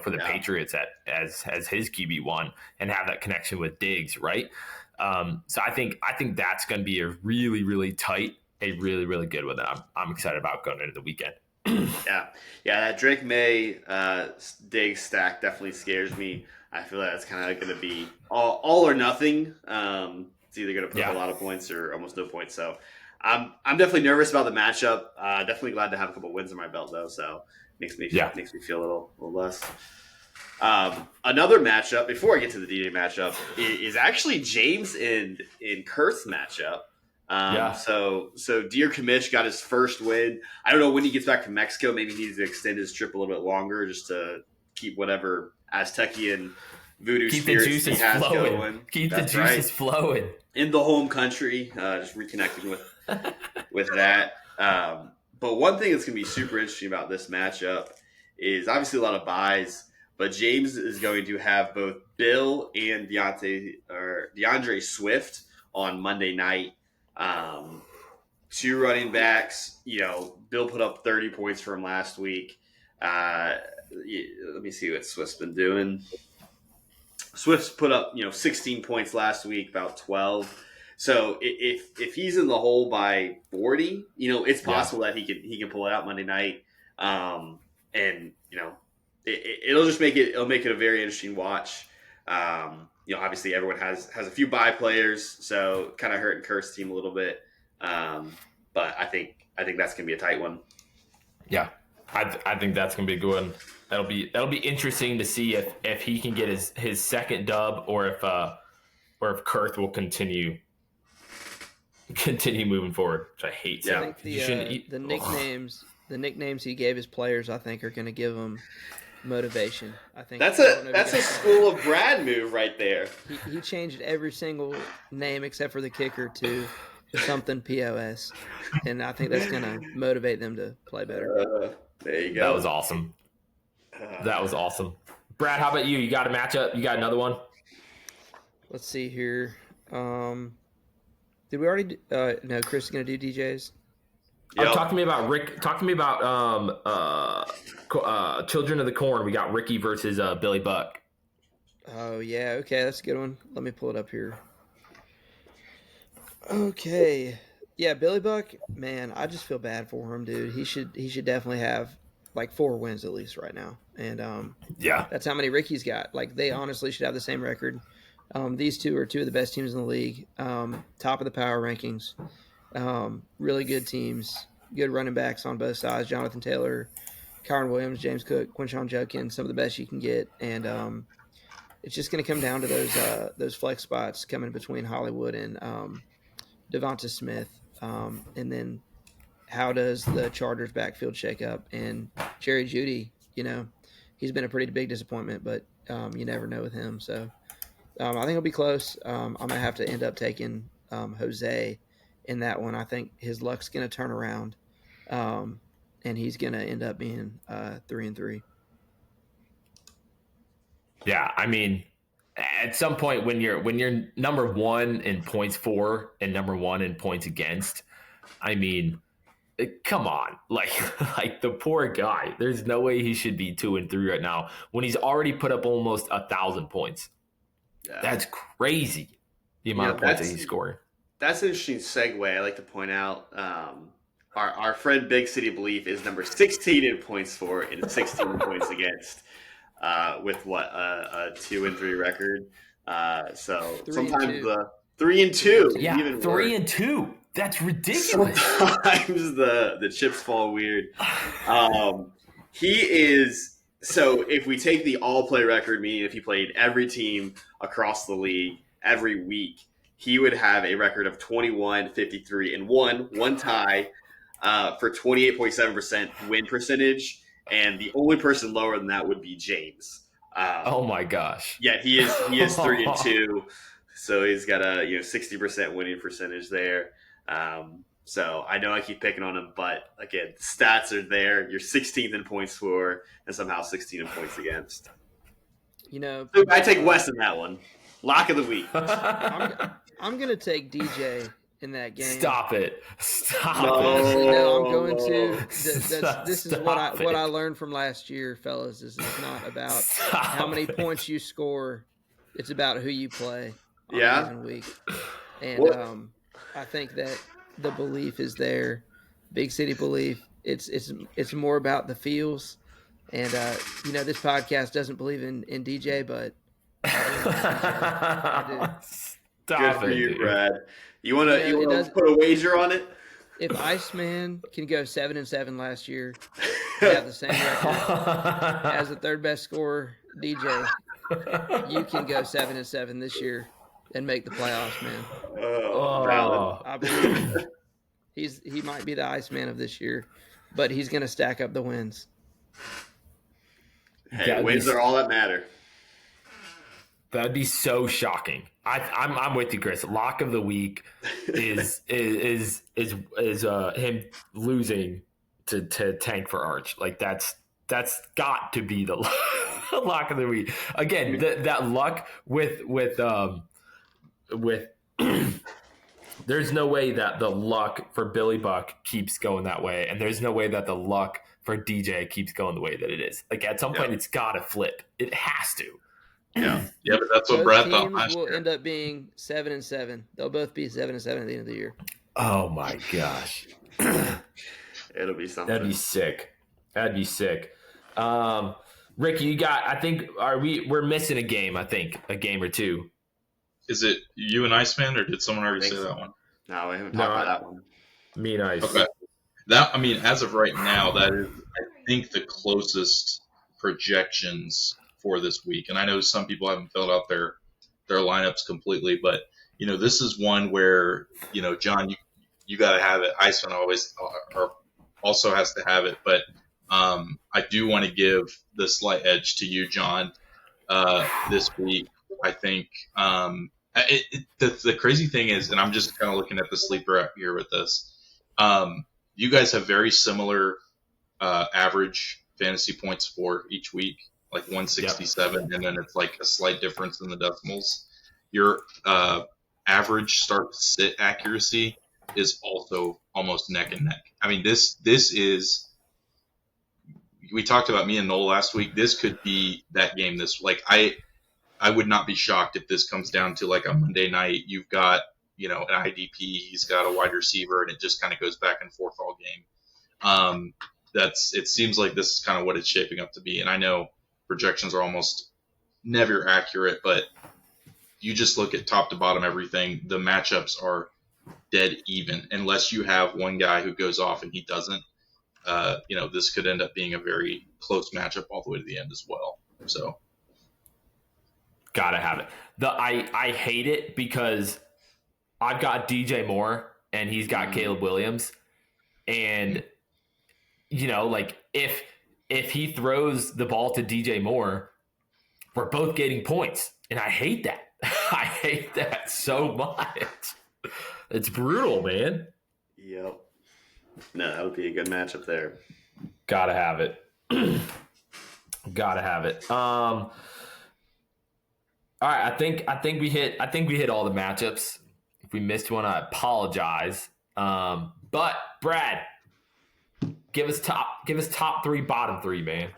For the Patriots as his QB1 and have that connection with Diggs, right? So I think that's going to be a really, really tight, a really, really good one that I'm excited about going into the weekend. Yeah, that Drake May Diggs stack definitely scares me. I feel like that's kind of going to be all or nothing. It's either going to put up a lot of points or almost no points. So I'm definitely nervous about the matchup. Definitely glad to have a couple wins in my belt though. So. Makes me feel a little less. Another matchup before I get to the DJ matchup is actually James and Kurth's matchup. So Dear Kamish got his first win. I don't know when he gets back from Mexico. Maybe he needs to extend his trip a little bit longer just to keep whatever Aztecian voodoo spirits he has going. Keep the juices flowing in the home country. Just reconnecting with that. But one thing that's going to be super interesting about this matchup is obviously a lot of buys, but James is going to have both Bill and DeAndre Swift on Monday night. 2 running backs. Bill put up 30 points for him last week. Let me see what Swift's been doing. Swift's put up 16 points last week, about 12. So if he's in the hole by 40, it's possible that he can pull it out Monday night, and it'll just make it a very interesting watch. Obviously everyone has a few bye players, so kind of hurting Kurt's team a little bit, but I think that's gonna be a tight one. Yeah, I think that's gonna be a good one. That'll be interesting to see if he can get his second dub, or if Kurth will continue moving forward, which I hate. I think the nicknames he gave his players, I think, are going to give them motivation. I think that's a School of Brad move right there. He changed every single name except for the kicker to something POS, and I think that's going to motivate them to play better. There you go. That was awesome. Brad, how about you? You got a matchup? You got another one? Let's see here. Did we already? No, Chris is gonna do DJs. Yep. Talk to me about Rick. Talk to me about Children of the Corn. We got Ricky versus Billy Buck. Oh yeah, okay, that's a good one. Let me pull it up here. Okay, yeah, Billy Buck, man, I just feel bad for him, dude. He should definitely have like 4 wins at least right now, and yeah, that's how many Ricky's got. Like they honestly should have the same record. These two are 2 of the best teams in the league, top of the power rankings. Really good teams, good running backs on both sides. Jonathan Taylor, Kyron Williams, James Cook, Quinshon Judkins, some of the best you can get, and it's just going to come down to those flex spots coming between Hollywood and Devonta Smith, and then how does the Chargers backfield shake up? And Jerry Jeudy, he's been a pretty big disappointment, but you never know with him. So I think it'll be close. I'm gonna have to end up taking Jose in that one. I think his luck's going to turn around, and he's going to end up being 3-3. Yeah, I mean, at some point when you're number 1 in points for and number 1 in points against, I mean, come on, like the poor guy. There's no way he should be 2-3 right now when he's already put up almost 1,000 points. Yeah. That's crazy. The amount of points that he scored. That's an interesting segue. I like to point out our friend Big City Belief is number 16 in points for and 16 points against, with a 2-3 record. So sometimes the 3-2, yeah, even 3-2. That's ridiculous. Sometimes the chips fall weird. He is. So if we take the all play record, meaning if he played every team across the league every week, he would have a record of 21-53-1, one tie for 28.7% win percentage, and the only person lower than that would be James. Oh my gosh! Yeah, he is 3-2, so he's got a 60% winning percentage there. So I know I keep picking on him, but again, the stats are there. You're 16th in points for, and somehow 16 in points against. I take Wes in that one. Lock of the week. I'm going to take DJ in that game. Stop it. No, I'm going to. This is what I learned from last year, fellas. Is it's not about how many points you score. It's about who you play on a given week. And I think that the belief is there. Big City Belief. It's more about the feels. And, this podcast doesn't believe in DJ, but I do. Stop Good for you, dude. Brad. You want to put a wager on it? If Iceman can go 7-7 last year, have the same record as the third best scorer, DJ, you can go 7-7 this year and make the playoffs, man. I believe he might be the Iceman of this year, but he's going to stack up the wins. Hey, wins are all that matter. That'd be so shocking. I'm with you, Chris. Lock of the week is him losing to Tank for Arch. Like that's got to be the lock of the week. Again, that luck with there's no way that the luck for Billy Buck keeps going that way, and there's no way that the luck for DJ keeps going the way that it is. Like at some point, it's got to flip. It has to. Yeah, but that's what Brad thought last year. Will end up being 7-7. They'll both be 7-7 at the end of the year. Oh my gosh, it'll be something. That'd be sick. Ricky, you got? I think we're missing a game. I think a game or two. Is it you and Iceman, or did someone already say that one? No, we haven't talked about that one. Me and Ice. Okay. As of right now, that is, I think, the closest projections for this week. And I know some people haven't filled out their lineups completely, but this is one where John, you got to have it. Iceman always also has to have it, but I do want to give the slight edge to you, John, this week. I think the crazy thing is, and I'm just kind of looking at the sleeper up here with this. You guys have very similar average fantasy points for each week. like 167, and then it's like a slight difference in the decimals. Your average start to sit accuracy is also almost neck and neck. I mean, this is. We talked about me and Noel last week. This could be that game. I would not be shocked if this comes down to like a Monday night. You've got, an IDP, he's got a wide receiver, and it just kind of goes back and forth all game. It seems like this is kind of what it's shaping up to be. And I know projections are almost never accurate, but you just look at top to bottom everything. The matchups are dead even, unless you have one guy who goes off and he doesn't. This could end up being a very close matchup all the way to the end as well. So, gotta have it. I hate it because I've got DJ Moore and he's got Caleb Williams, and if he throws the ball to DJ Moore, we're both getting points, and I hate that. I hate that so much. It's brutal, man. Yep. No, that would be a good matchup there. Gotta have it. Gotta have it. All right, I think we hit all the matchups. If we missed one, I apologize. But Brad, give us top three, bottom three, man.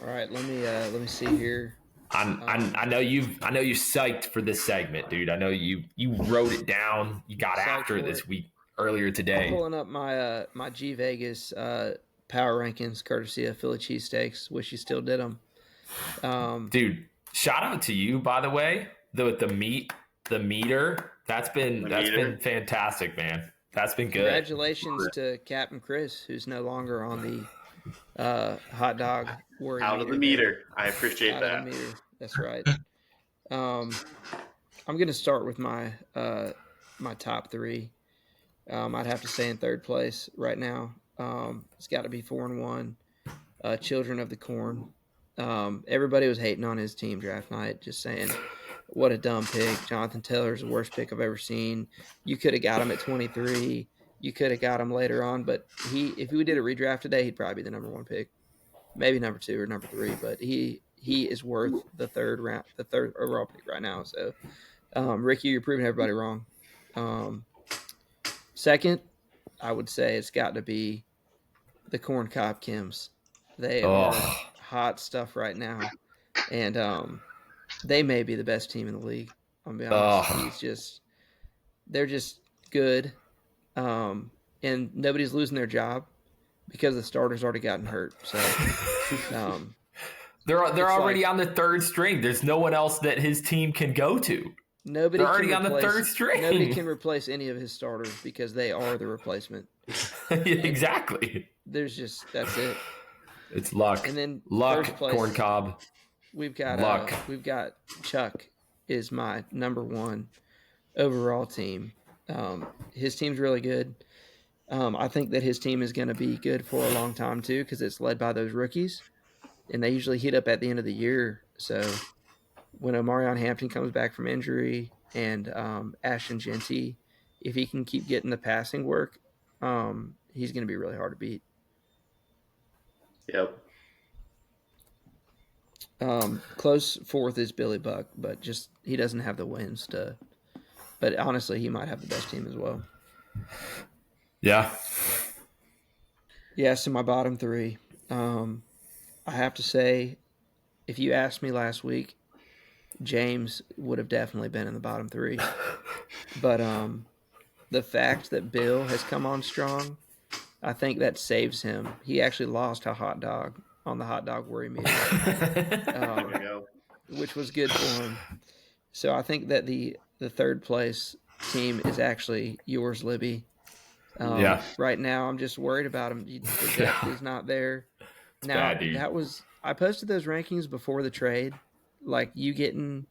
All right, let me see here. I know you're psyched for this segment, dude. I know you wrote it down. You got after it this week earlier today. I'm pulling up my G Vegas power rankings, courtesy of Philly cheesesteaks. Wish you still did them, dude. Shout out to you, by the way. The meter. That's been fantastic, man. That's been good. Congratulations to Captain Chris, who's no longer on the hot dog worry out of the meter. I appreciate that. Of the meter. That's right. I'm going to start with my top three. I'd have to say in third place right now. It's got to be 4-1. Children of the Corn. Everybody was hating on his team draft night, just saying, what a dumb pick. Jonathan Taylor's the worst pick I've ever seen. You could have got him at 23. You could have got him later on, but if we did a redraft today, he'd probably be the number one pick, maybe number two or number three. But he is worth the third overall pick right now. So, Ricky, you're proving everybody wrong. Second, I would say it's got to be the Corn Cob Kims. They are hot stuff right now, and they may be the best team in the league. I'll be honest. They're just good, and nobody's losing their job because the starter's already gotten hurt. So they're already on the third string. There's no one else that his team can go to. They're already on the third string. Nobody can replace any of his starters because they are the replacement. Exactly. That's it. It's luck. And then luck, first place, Corn Cob. We've got luck. We've got Chuck is my number one overall team. His team's really good. I think that his team is going to be good for a long time too because it's led by those rookies, and they usually heat up at the end of the year. So when Omarion Hampton comes back from injury and Ashton Genty, if he can keep getting the passing work, he's going to be really hard to beat. Yep. Close fourth is Billy Buck, but just he doesn't have the wins to. But honestly, he might have the best team as well. Yeah. Yeah. So my bottom three, I have to say, if you asked me last week, James would have definitely been in the bottom three. But the fact that Bill has come on strong, I think that saves him. He actually lost a hot dog on the hot dog worry meter, There we go. which was good for him. So I think that the third place team is actually yours, Libby. Yeah. Right now, I'm just worried about him. The depth is not there. Now, bad, dude. I posted those rankings before the trade. Like, you getting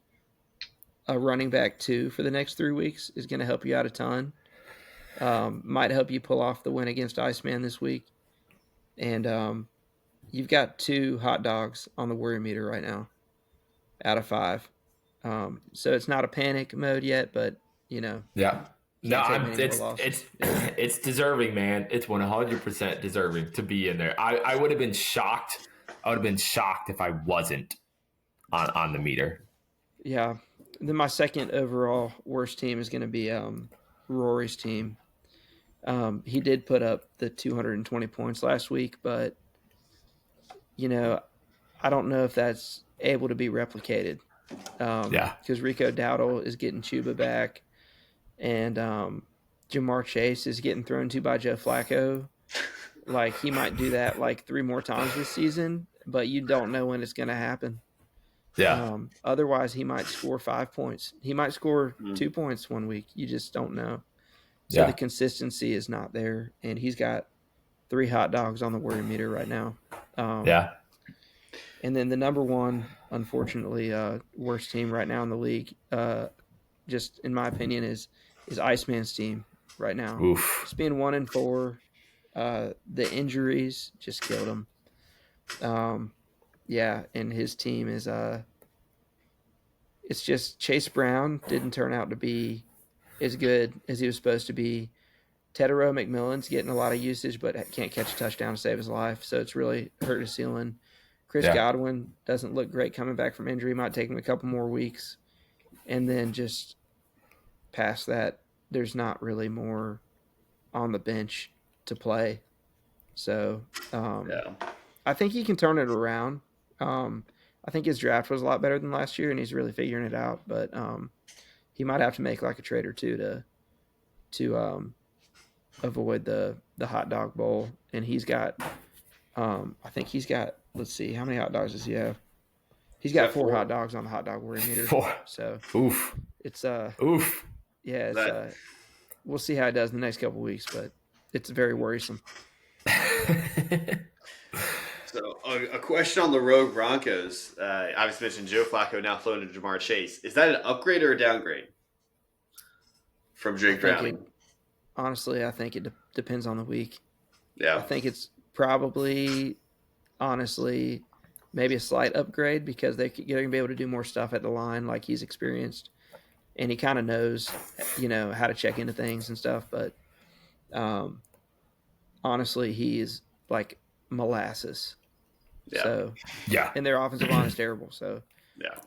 a running back 2 for the next 3 weeks is going to help you out a ton. Might help you pull off the win against Iceman this week. And you've got 2 hot dogs on the worry meter right now out of 5. So it's not a panic mode yet, but, Yeah. No, it's deserving, man. It's 100% deserving to be in there. I would have been shocked I would have been shocked if I wasn't on the meter. Yeah. Then my second overall worst team is going to be Rory's team. He did put up the 220 points last week, but I don't know if that's able to be replicated. Because Rico Dowdle is getting Chuba back, and Jamar Chase is getting thrown to by Joe Flacco. Like, he might do that like 3 more times this season, but you don't know when it's going to happen. Yeah. Otherwise, he might score 5 points. He might score 2 points one week. You just don't know. So the consistency is not there, and he's got 3 hot dogs on the worry meter right now. And then the number one, unfortunately, worst team right now in the league, just in my opinion, is Iceman's team right now. Oof. It's being 1-4. The injuries just killed him. And his team is it's just Chase Brown didn't turn out to be as good as he was supposed to be. Tedero McMillan's getting a lot of usage, but can't catch a touchdown to save his life, so it's really hurt his ceiling. Chris Godwin doesn't look great coming back from injury. Might take him a couple more weeks. And then just past that, there's not really more on the bench to play. So I think he can turn it around. I think his draft was a lot better than last year, and he's really figuring it out. But he might have to make like a trade or two to avoid the hot dog bowl. And he's got I think he's got, let's see, how many hot dogs does he have? He's got 4 hot dogs on the hot dog worry meter. 4. So it's oof. Yeah, it's we'll see how it does in the next couple of weeks, but it's very worrisome. So a question on the Rogue Broncos. Obviously mentioned Joe Flacco now flown to Jamar Chase. Is that an upgrade or a downgrade from Drake Browning? Honestly, I think it depends on the week. Yeah. I think it's probably, honestly, maybe a slight upgrade because they're going to be able to do more stuff at the line like he's experienced. And he kind of knows, how to check into things and stuff. But honestly, he is like molasses. Yeah. So, and their offensive line is terrible. So,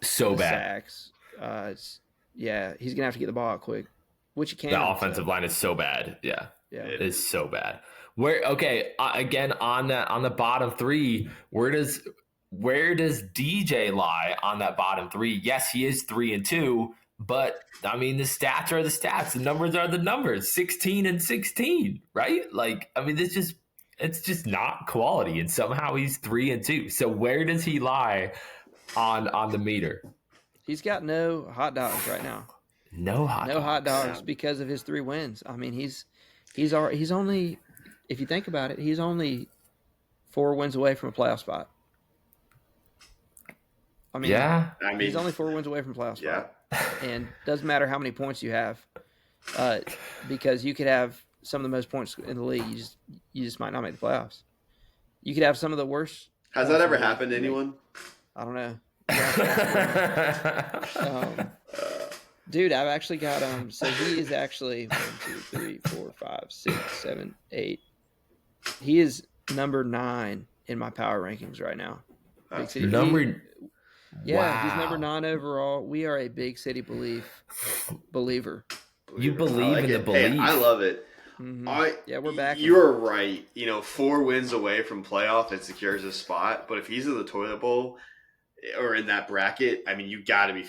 so bad. Sacks. He's going to have to get the ball out quick, which he can. The offensive line is so bad. Yeah. It is so bad. Again, on the bottom 3, where does DJ lie on that bottom 3? Yes, he is 3-2, but I mean the stats are the stats, the numbers are the numbers. 16-16, right? Like, I mean, it's just not quality, and somehow he's 3-2. So where does he lie on the meter? He's got no hot dogs right now. No hot dogs because of his 3 wins. I mean, he's only, if you think about it, he's only 4 wins away from a playoff spot. I mean, he's only 4 wins away from a playoff spot. And doesn't matter how many points you have, because you could have some of the most points in the league. You just might not make the playoffs. You could have some of the worst. Has that ever happened to anyone? I don't know. Dude, I've actually got so he is actually 1, 2, 3, 4, 5, 6, 7, 8. He is number 9 in my power rankings right now. Big City number. Yeah, he's number 9 overall. We are a big city believer. You believe in the belief. Hey, I love it. Mm-hmm. We're back. You're right. 4 wins away from playoff, it secures a spot. But if he's in the toilet bowl or in that bracket, I mean, you got to be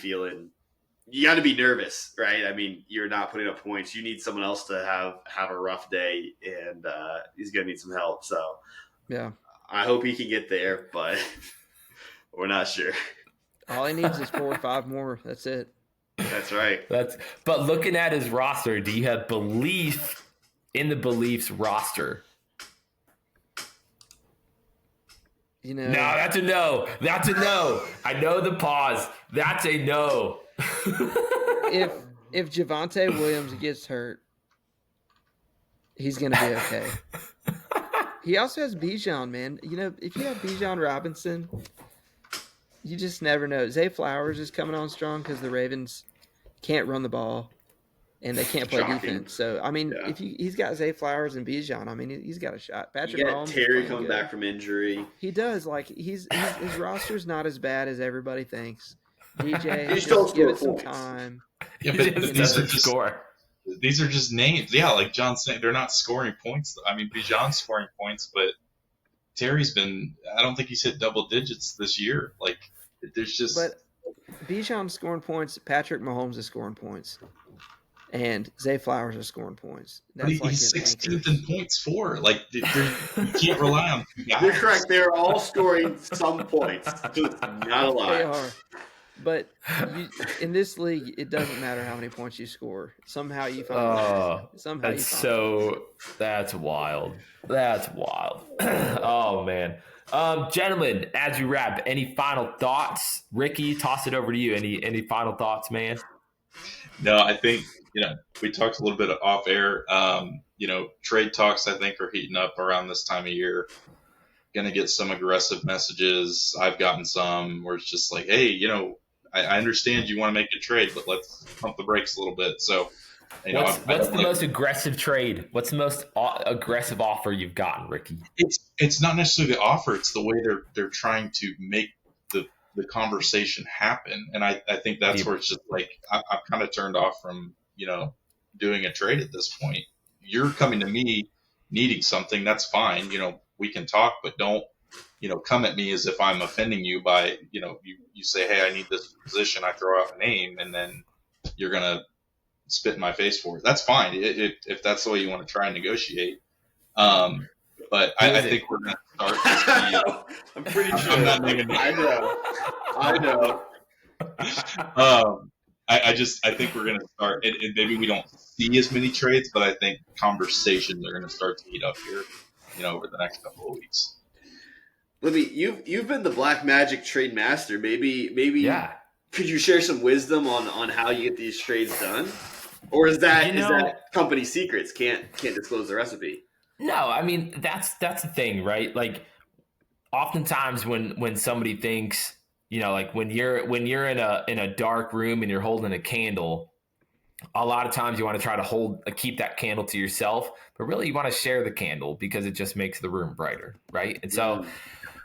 nervous, right? I mean, you're not putting up points. You need someone else to have a rough day, and he's going to need some help. So, I hope he can get there, but we're not sure. All he needs is 4 or 5 more. That's it. That's right. But looking at his roster, do you have belief in the beliefs roster? No, that's a no. That's a no. I know the pause. That's a no. If Javonte Williams gets hurt, he's going to be okay. He also has Bijan, man. If you have Bijan Robinson, you just never know. Zay Flowers is coming on strong because the Ravens can't run the ball. and they can't play Shocking. defense. So I mean, Yeah. if he's got Zay Flowers and Bijan, I mean, he's got a shot. You Patrick got Mahomes is Terry playing coming good. back from injury. He does. Like his roster's not as bad as everybody thinks. DJ, He still just give score it some points. time. Yeah, He but just these are doesn't just score. these are just names. Yeah, like John's saying, they're not scoring points. I mean, Bijan's scoring points, but Terry's been. I don't think he's hit double digits this year. Like, there's just. But Bijan's scoring points. Patrick Mahomes is scoring points, and Zay Flowers is scoring points. But That's like he's his 16th anchors. in points for. Like, you can't rely on two guys. You're correct. They're all scoring some points. Just not a lot. They are. But in this league, it doesn't matter how many points you score. Somehow you find somehow That's you find that's wild. That's wild. Oh man. Gentlemen, as we wrap, any final thoughts? Ricky, toss it over to you. Any final thoughts, man? No, I think, we talked a little bit off air. Trade talks, I think, are heating up around this time of year. Going to get some aggressive messages. I've gotten some where it's just like, hey, I understand you want to make a trade, but let's pump the brakes a little bit. So, what's the most aggressive trade? What's the most aggressive offer you've gotten, Ricky? It's not necessarily the offer; it's the way they're trying to make the conversation happen. And I think that's where it's just like I'm kind of turned off from doing a trade at this point. You're coming to me needing something, that's fine. We can talk, but don't come at me as if I'm offending you by, you say, hey, I need this position. I throw out a name and then you're going to spit in my face for it. That's fine. If that's the way you want to try and negotiate. But I think we're going to start. I'm pretty sure. I'm not naming names. I know. I think we're going to start, and maybe we don't see as many trades, but I think conversations are going to start to heat up here, over the next couple of weeks. Libby, you've been the Black Magic trade master. Maybe Yeah. Could you share some wisdom on how you get these trades done? Or is that company secrets? Can't disclose the recipe. No, I mean that's the thing, right? Like oftentimes when somebody thinks, like when you're in a dark room and you're holding a candle, a lot of times you want to try to keep that candle to yourself, but really you want to share the candle because it just makes the room brighter, right? And so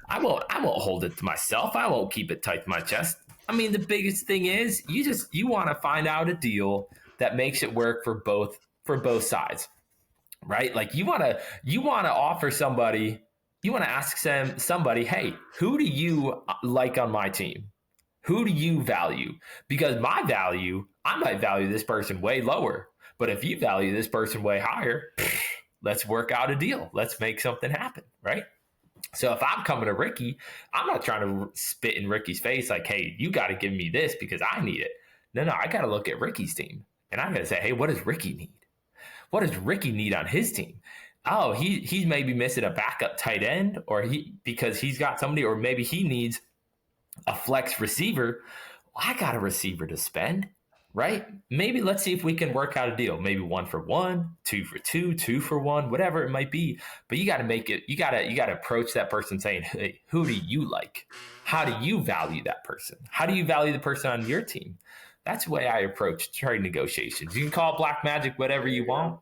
I won't hold it to myself. I won't keep it tight to my chest. I mean, the biggest thing is you want to find out a deal that makes it work for both sides, right? Like you want to offer somebody, you want to ask somebody, hey, who do you like on my team? Who do you value? Because I might value this person way lower, but if you value this person way higher, let's work out a deal. Let's make something happen, right? So if I'm coming to Ricky, I'm not trying to spit in Ricky's face like, hey, you got to give me this because I need it. No, I got to look at Ricky's team. And I got to say, hey, what does Ricky need? What does Ricky need on his team? Oh, he's maybe missing a backup tight end because he's got somebody, or maybe he needs a flex receiver. Well, I got a receiver to spend, right? Maybe let's see if we can work out a deal. Maybe 1 for 1, 2 for 2, 2 for 1, whatever it might be. But you got to make it. You got to approach that person saying, "Hey, who do you like? How do you value that person? How do you value the person on your team?" That's the way I approach trade negotiations. You can call it black magic, whatever you want.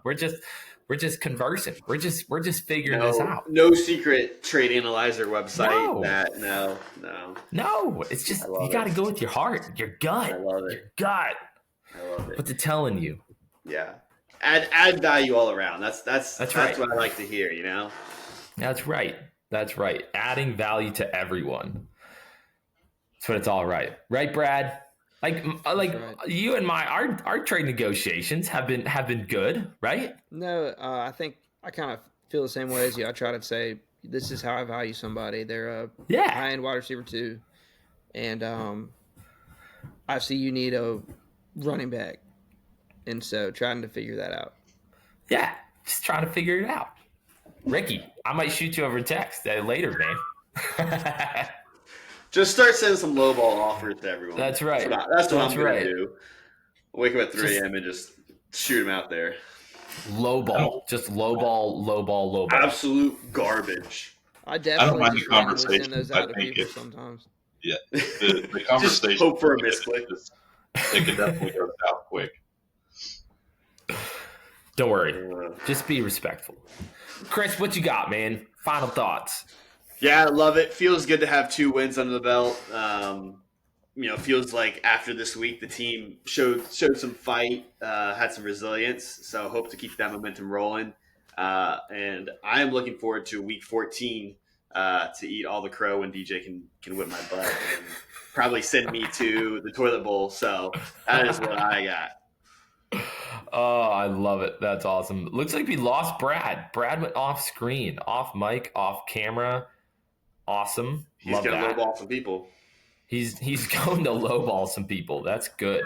We're just conversing. We're just figuring this out. No secret trade analyzer website. No. No, it's just you got to go with your heart, your gut. I love it. Your gut. I love it. What's it telling you? Yeah. Add value all around. That's right. what I like to hear, That's right. Adding value to everyone. That's what it's all right. Right, Brad? Like right. You and our trade negotiations have been good, right? No, I think I kind of feel the same way as you. I try to say this is how I value somebody. They're a high-end wide receiver too, and I see you need a running back, and so trying to figure that out. Yeah, just trying to figure it out. Ricky, I might shoot you over text later, man. Just start sending some lowball offers to everyone. That's right. That's what I'm going to do. Wake up at 3 a.m. and just shoot them out there. Lowball. Just lowball. Absolute garbage. I definitely don't mind the conversation. send those out to people sometimes. Yeah. The conversation. Just hope for a misclick. It can definitely go south quick. Don't worry. Just be respectful. Chris, what you got, man? Final thoughts. Yeah, I love it. Feels good to have 2 wins under the belt. Feels like after this week the team showed some fight, had some resilience. So hope to keep that momentum rolling. And I am looking forward to week 14 to eat all the crow when DJ can whip my butt and probably send me to the toilet bowl. So that is what I got. Oh, I love it. That's awesome. Looks like we lost Brad. Brad went off screen, off mic, off camera. Awesome. He's Love gonna that. lowball some people. He's going to lowball some people. That's good.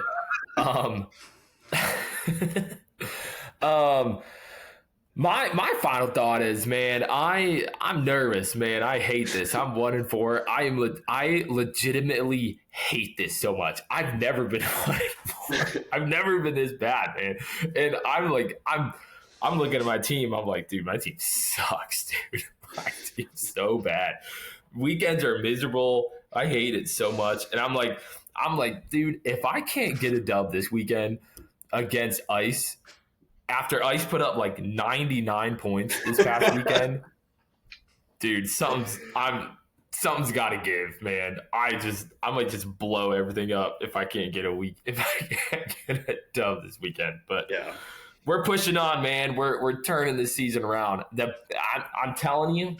My final thought is, man, I'm nervous, man. I hate this. I'm 1-4. I legitimately hate this so much. I've never been 1-4. I've never been this bad, man. And I'm looking at my team. I'm like, dude, my team sucks, dude. My team's so bad. Weekends are miserable. I hate it so much. And I'm like, dude, if I can't get a dub this weekend against Ice, after Ice put up like 99 points this past weekend, dude, something's got to give, man. I might just blow everything up if I can't get a dub this weekend. But yeah, we're pushing on, man. We're turning this season around. I'm telling you,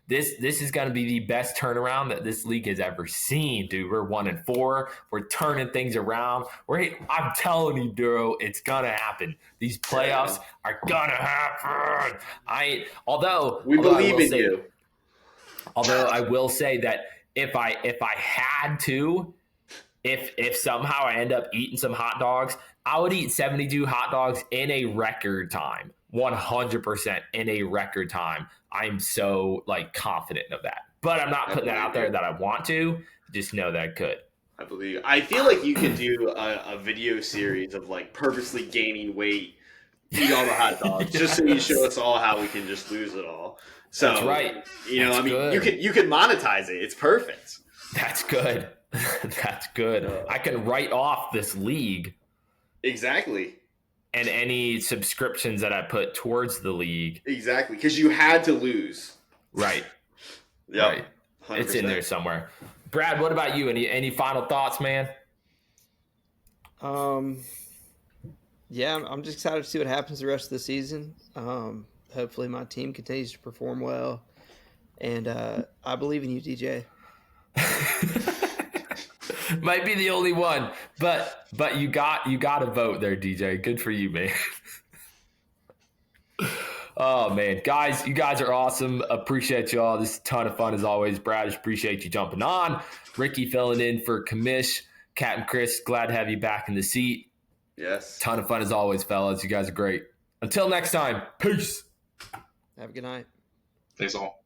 this is going to be the best turnaround that this league has ever seen, dude. We're 1-4. We're turning things around. I'm telling you, Duro, it's going to happen. These playoffs are going to happen. We believe in you. Although I will say that if I had to, if somehow I end up eating some hot dogs, I would eat 72 hot dogs in a record time. 100% in a record time. I'm so confident of that. But I'm not putting that out there that I want to. Just know that I could. I feel like you could do a video series of purposely gaining weight, eat all the hot dogs, just so you show us all how we can just lose it all. So, that's right. Good. you could monetize it. It's perfect. That's good. That's good. I can write off this league. Exactly. And any subscriptions that I put towards the league. Exactly, because you had to lose. Right. Yeah. Right. It's in there somewhere. Brad, what about you? Any final thoughts, man? Yeah, I'm just excited to see what happens the rest of the season. Hopefully my team continues to perform well. And I believe in you, DJ. Might be the only one, but you got to vote there, DJ. Good for you, man. Oh man, guys, you guys are awesome. Appreciate you all. This is a ton of fun as always. Brad, appreciate you jumping on. Ricky filling in for Kamish. Captain Chris, glad to have you back in the seat. Yes. Ton of fun as always, fellas. You guys are great. Until next time, peace. Have a good night. Thanks all.